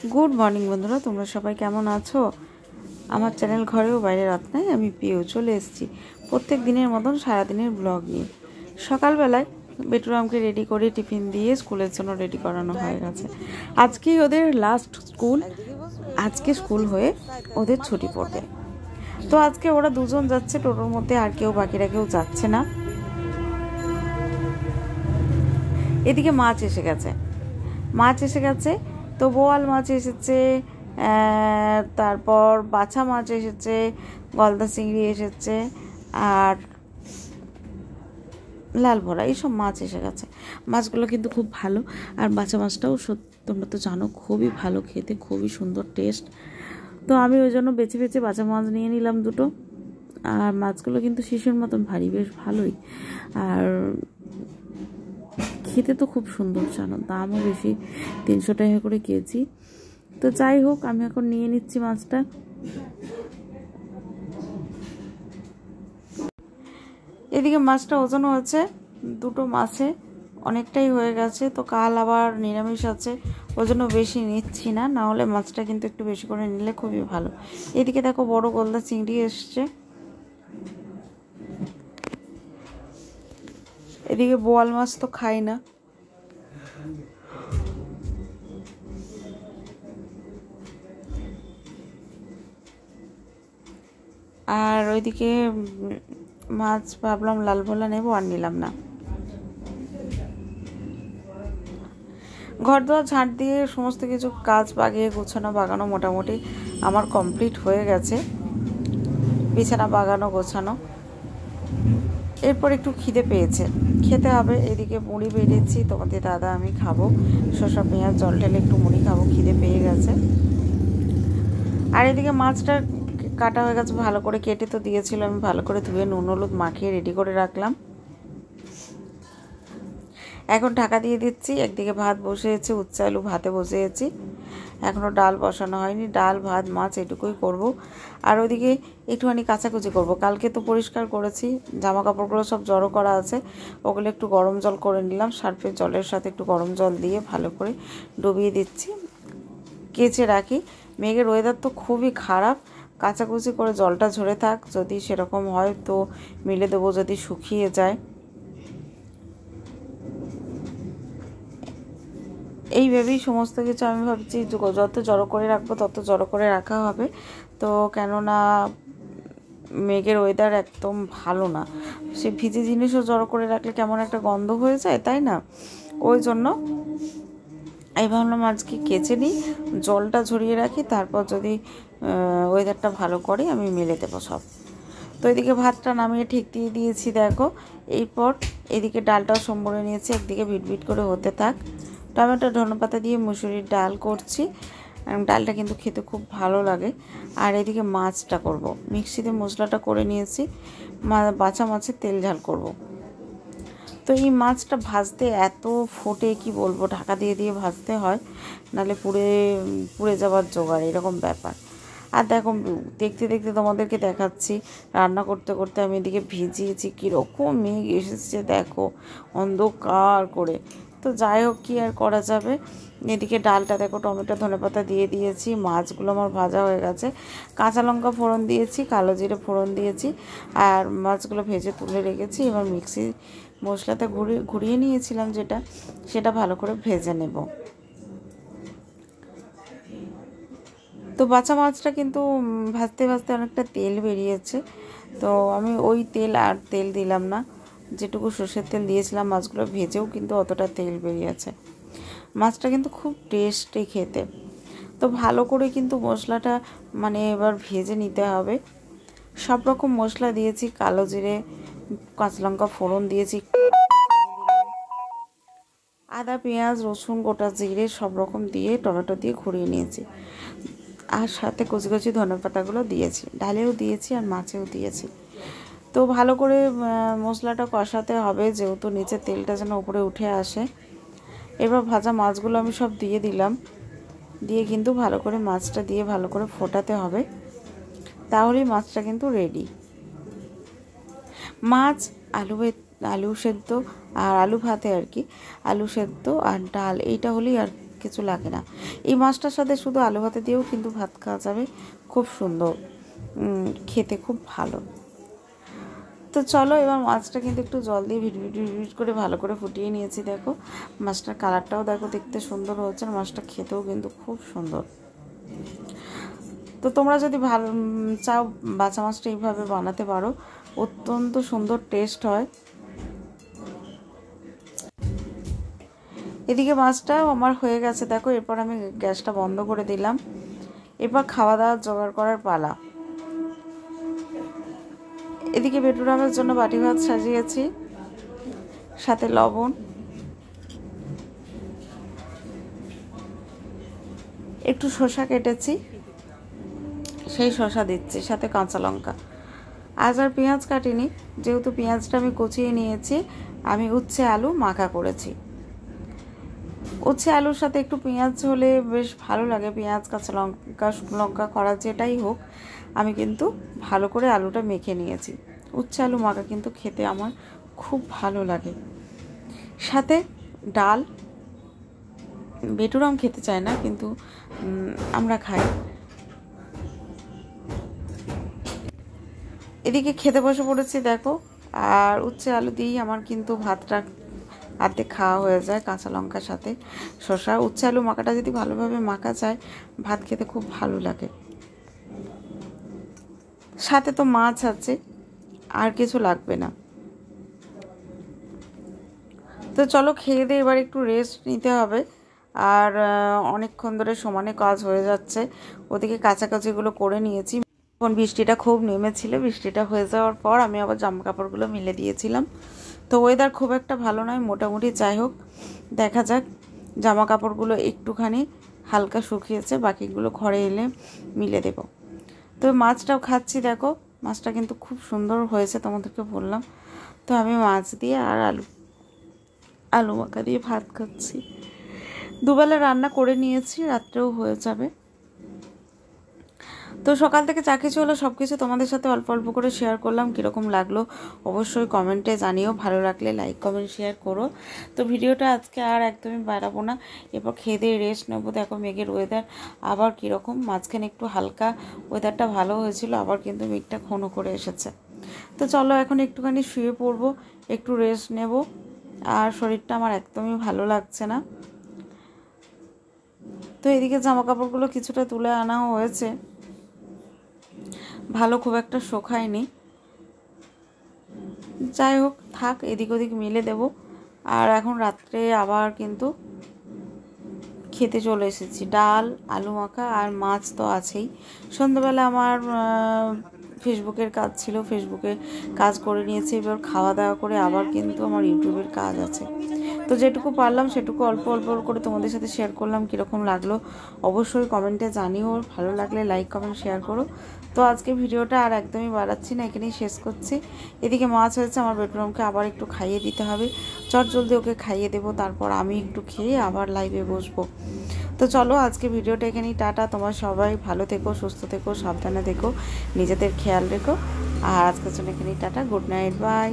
Good morning बंधुरा तुम्हारा सबाई केमन आछो। आमार चैनल घरेও বাইরে রাত নাই আমি পিও চলে এসেছি প্রত্যেক দিনের মতন সারা দিনের ব্লগ নিয়ে। সকালবেলায় বেটুরামকে রেডি করে টিফিন দিয়ে স্কুলের জন্য রেডি করানো হয়ে গেছে। আজকেই ওদের লাস্ট স্কুল, আজকে স্কুল হয়ে ওদের ছুটি পড়বে। তো আজকে ওরা দুজন যাচ্ছে টোটোর মধ্যে, আর কেউ বাকিরা কেউ যাচ্ছে না। এদিকে মাছ এসে গেছে, তো বোয়াল মাছ এসেছে, তারপর বাছা মাছ এসেছে, গলদা চিংড়ি এসেছে, আর লাল ভরা এইসব মাছ এসে গেছে। মাছগুলো কিন্তু খুব ভালো, আর বাছা মাছটাও তোমরা তো জানো খুবই ভালো খেতে, খুবই সুন্দর টেস্ট। তো আমি ওই জন্য বেছে বেছে বাছা মাছ নিয়ে নিলাম দুটো। আর মাছগুলো কিন্তু শিশুর মতন ভারী, বেশ ভালোই, আর খেতে তো খুব সুন্দর, জানো দামও বেশি, 300 টাকা করে কেজি। তো যাই হোক, আমি এখন নিয়ে নিচ্ছি মাছটা। এদিকে মাছটা ওজন হয়েছে, দুটো মাছে অনেকটাই হয়ে গেছে। তো কাল আবার নিরামিষ আছে, ওই জন্য বেশি নিচ্ছি না, না হলে মাছটা কিন্তু একটু বেশি করে নিলে খুবই ভালো। এদিকে দেখো বড় গলদা চিংড়ি এসছে, এদিকে বোয়াল মাছ তো খাই না, আর ওইদিকে মাছ ভাবলাম লাল ভোলা নেবো, আর নিলাম না। ঘর দোয়ার ঝাঁট দিয়ে সমস্ত কিছু কাজ বাগিয়ে বাগানো মোটামুটি আমার কমপ্লিট হয়ে গেছে, বিছানা বাগানো গোছানো। এরপর একটু খিদে পেয়েছে, খেতে হবে। এদিকে মুড়ি বেরিয়েছি, তোমাদের দাদা আমি খাবো, শসা পেঁয়াজ জল ঢেলে একটু মুড়ি খাবো, খিদে পেয়ে গেছে। আর এদিকে মাছটা কাটা হয়ে গেছে, ভালো করে কেটে তো দিয়েছিল, আমি ভালো করে ধুয়ে নুন হলুদ মাখিয়ে রেডি করে রাখলাম। এখন ঢাকা দিয়ে দিচ্ছি। একদিকে ভাত বসিয়েছি, উচ্ছে আলু ভাতে বসিয়েছি, এখনও ডাল বসানো হয়নি। ডাল ভাত মাছ এটুকুই করব। আর ওইদিকে একটুখানি কাচাকুচি করব। কালকে তো পরিষ্কার করেছি, জামা কাপড়গুলো সব জড়ো করা আছে, ওগুলো একটু গরম জল করে নিলাম, সার্ফের জলের সাথে একটু গরম জল দিয়ে ভালো করে ডুবিয়ে দিচ্ছি, কেচে রাখি। মেঘের ওয়েদার তো খুবই খারাপ, কাচাকুচি করে জলটা ঝরে থাক, যদি সেরকম হয় তো মিলে দেবো, যদি শুকিয়ে যায়। এই ভেবেই সমস্ত কিছু আমি ভাবছি যত জড়ো করে রাখবো তত জড়ো করে রাখা হবে। তো কেননা মেঘের ওয়েদার একদম ভালো না, সে ভিজে জিনিসও জড়ো করে রাখলে কেমন একটা গন্ধ হয়ে যায়, তাই না? ওই জন্য এই ভাবলাম আজকে কেচে নিই, জলটা ঝরিয়ে রাখি, তারপর যদি ওয়েদারটা ভালো করে আমি মেলে দেবো সব। তো এদিকে ভাতটা নামিয়ে ঠিক দিয়ে দিয়েছি দেখো। এরপর এদিকে ডালটাও সম্বরে নিয়েছি, একদিকে ভিট করে হতে থাক। টমেটো ধনেপাতা দিয়ে মুসুরির ডাল করছি, ডালটা কিন্তু খেতে খুব ভালো লাগে। আর এদিকে মাছটা করব, মিক্সিতে মশলাটা করে নিয়েছি, বাছা মাছের তেল ঝাল করব। তো এই মাছটা ভাজতে এত ফোটে কি বলবো, ঢাকা দিয়ে দিয়ে ভাজতে হয়, নাহলে পুড়ে যাওয়ার জোগাড়, এরকম ব্যাপার। আর দেখো দেখতে দেখতে তোমাদেরকে দেখাচ্ছি, রান্না করতে করতে আমি এদিকে ভিজিয়েছি, কীরকম মেঘ এসেছে দেখো, অন্ধকার করে। তো যাই হোক, কী আর করা যাবে। এদিকে ডালটা দেখো টমেটো ধনেপাতা দিয়ে দিয়েছি, মাছগুলো আমার ভাজা হয়ে গেছে, কাঁচা লঙ্কা ফোড়ন দিয়েছি, কালো জিরে ফোড়ন দিয়েছি, আর মাছগুলো ভেজে তুলে রেখেছি। এবার মিক্সি মশলাতে ঘুরিয়ে নিয়েছিলাম সেটা ভালো করে ভেজে নেব। তো বাছা মাছটা কিন্তু ভাজতে ভাজতে অনেকটা তেল বেরিয়েছে, তো আমি ওই তেল দিলাম না, যেটুকু সর্ষের তেল দিয়েছিলাম মাছগুলো ভেজেও কিন্তু অতটা তেল বেরিয়েছে। মাছটা কিন্তু খুব টেস্টি খেতে। তো ভালো করে কিন্তু মশলাটা এবার ভেজে নিতে হবে। সব রকম মশলা দিয়েছি, কালো জিরে কাঁচা লঙ্কা ফোড়ন দিয়েছি, আদা পেঁয়াজ রসুন গোটা জিরে সব রকম দিয়ে টমেটো দিয়ে ঘুরিয়ে নিয়েছি, আর সাথে কচি কচি ধনেপাতাগুলো দিয়েছি, ডালেও দিয়েছি আর মাছেও দিয়েছি। তো ভালো করে মশলাটা কষাতে হবে, যেহেতু নিচে তেলটা যেন উপরে উঠে আসে। এবার ভাজা মাছগুলো আমি সব দিয়ে দিলাম, দিয়ে কিন্তু ভালো করে মাছটা দিয়ে ভালো করে ফোটাতে হবে, তাহলেই মাছটা কিন্তু রেডি। মাছ আলু সেদ্ধ আর আলু ভাতে আর কি, আলু সেদ্ধ আর ডাল, এইটা হলেই আর কিছু লাগে না। এই মাছটার সাথে শুধু আলু ভাতে দিয়েও কিন্তু ভাত খাওয়া যাবে, খুব সুন্দর, খেতে খুব ভালো। তো চলো এবার মাছটা কিন্তু একটু জল দিয়ে ভিট করে ভালো করে ফুটিয়ে নিয়েছি। দেখো মাছটার কালারটাও দেখো দেখতে সুন্দর হচ্ছে, আর মাছটা খেতেও কিন্তু খুব সুন্দর। তো তোমরা যদি ভালো চাও বাছা মাছটা এইভাবে বানাতে পারো, অত্যন্ত সুন্দর টেস্ট হয়। এদিকে মাছটাও আমার হয়ে গেছে দেখো। এরপর আমি গ্যাসটা বন্ধ করে দিলাম। এরপর খাওয়া দাওয়ার জোগাড় করার পালা। এদিকে বেটুরামের জন্য বাটি ভাত সাজিয়েছি, সাথে লবণ, একটু শসা কেটেছি সেই শসা দিচ্ছি, সাথে কাঁচা লঙ্কা। আজ আর পেঁয়াজ কাটিনি, যেহেতু পেঁয়াজটা আমি কুচিয়ে নিয়েছি। আমি উচ্ছে আলু মাখা করেছি। উচ্ছে আলুর সাথে একটু পেঁয়াজ হলে বেশ ভালো লাগে, পেঁয়াজ কাঁচা লঙ্কা শুকনো লঙ্কা করা যেটাই হোক। আমি কিন্তু ভালো করে আলুটা মেখে নিয়েছি। উচ্ছে আলু মাখা কিন্তু খেতে আমার খুব ভালো লাগে। সাথে ডাল, বেটুরাম খেতে চায় না কিন্তু আমরা খাই। এদিকে খেতে বসে পড়েছি দেখো। আর উচ্ছে আলু দিয়েই আমার কিন্তু ভাতটা অর্ধেক খাওয়া হয়ে যায়, কাঁচা লঙ্কার সাথে শসা। উচ্ছে আলু মাখাটা যদি ভালোভাবে মাখা যায় ভাত খেতে খুব ভালো লাগে। সাথে তো মাছ আছে, আর কিছু লাগবে না। তো চলো খেয়ে দিয়ে এবার একটু রেস্ট নিতে হবে। আর অনেকক্ষণ ধরে সমানে কাজ হয়ে যাচ্ছে। ওদিকে কাছাকাছিগুলো করে নিয়েছি। এখন বৃষ্টিটা খুব নেমেছিল, বৃষ্টিটা হয়ে যাওয়ার পর আমি আবার জামা কাপড়গুলো মেলে দিয়েছিলাম। তো ওয়েদার খুব একটা ভালো নয়, মোটামুটি যাই হোক দেখা যাক। জামা কাপড়গুলো একটুখানি হালকা শুকিয়েছে, বাকিগুলো ঘরে এলে মিলে দেব। তো মাছটাও খাচ্ছি দেখো, মাছটা কিন্তু খুব সুন্দর হয়েছে, তোমাদেরকে বললাম। তো আমি মাছ দিয়ে আর আলু মাখা দিয়ে ভাত খাচ্ছি। দুবেলা রান্না করে নিয়েছি, রাত্রেও হয়ে যাবে। তো সকাল থেকে যা কিছু হলো সব কিছু তোমাদের সাথে অল্প অল্প করে শেয়ার করলাম। কীরকম লাগলো অবশ্যই কমেন্টে জানিও, ভালো লাগলে লাইক কমেন্ট শেয়ার করো। তো ভিডিওটা আজকে আর একদমই বাড়াবো না, এরপর খেয়ে দিয়ে রেস্ট নেবো। দেখো মেঘের ওয়েদার আবার কীরকম, মাঝখানে একটু হালকা ওয়েদারটা ভালো হয়েছিল, আবার কিন্তু মেঘটা ঘন করে এসেছে। তো চলো এখন একটুখানি শুয়ে পড়বো, একটু রেস্ট নেব। আর শরীরটা আমার একদমই ভালো লাগছে না। তো এদিকে জামা কাপড়গুলো কিছুটা তুলে আনা হয়েছে, ভালো খুব একটা শোকায়নি। যাই হোক থাক, এদিক ওদিক মিলে দেব। আর এখন রাত্রে আবার কিন্তু খেতে চলে এসেছি। ডাল, আলু মাখা আর মাছ তো আছেই। সন্ধ্যাবেলা আমার ফেসবুকের কাজ ছিল, ফেসবুকে কাজ করে নিয়েছি। এবার খাওয়া দাওয়া করে আবার কিন্তু আমার ইউটিউবের কাজ আছে। তো যেটুকু পারলাম সেটুকু অল্প অল্প করে তোমাদের সাথে শেয়ার করলাম। কীরকম লাগলো অবশ্যই কমেন্টে জানিও, ভালো লাগলে লাইক কমেন্ট শেয়ার করো। তো আজকে ভিডিওটা আর একদমই বাড়াচ্ছি না, এখানেই শেষ করছি। এদিকে মাছ হয়েছে, আমার বেডরুমকে আবার একটু খাইয়ে দিতে হবে। চট জলদি ওকে খাইয়ে দেবো, তারপর আমি একটু খেয়ে আবার লাইভে বসবো। তো চলো আজকে ভিডিওটা এখানেই টাটা। তোমার সবাই ভালো থেকো, সুস্থ থেকো, সাবধানে থেকো, নিজেদের খেয়াল রেখো। আর আজকের জন্য এখানেই টাটা, গুড নাইট, বাই।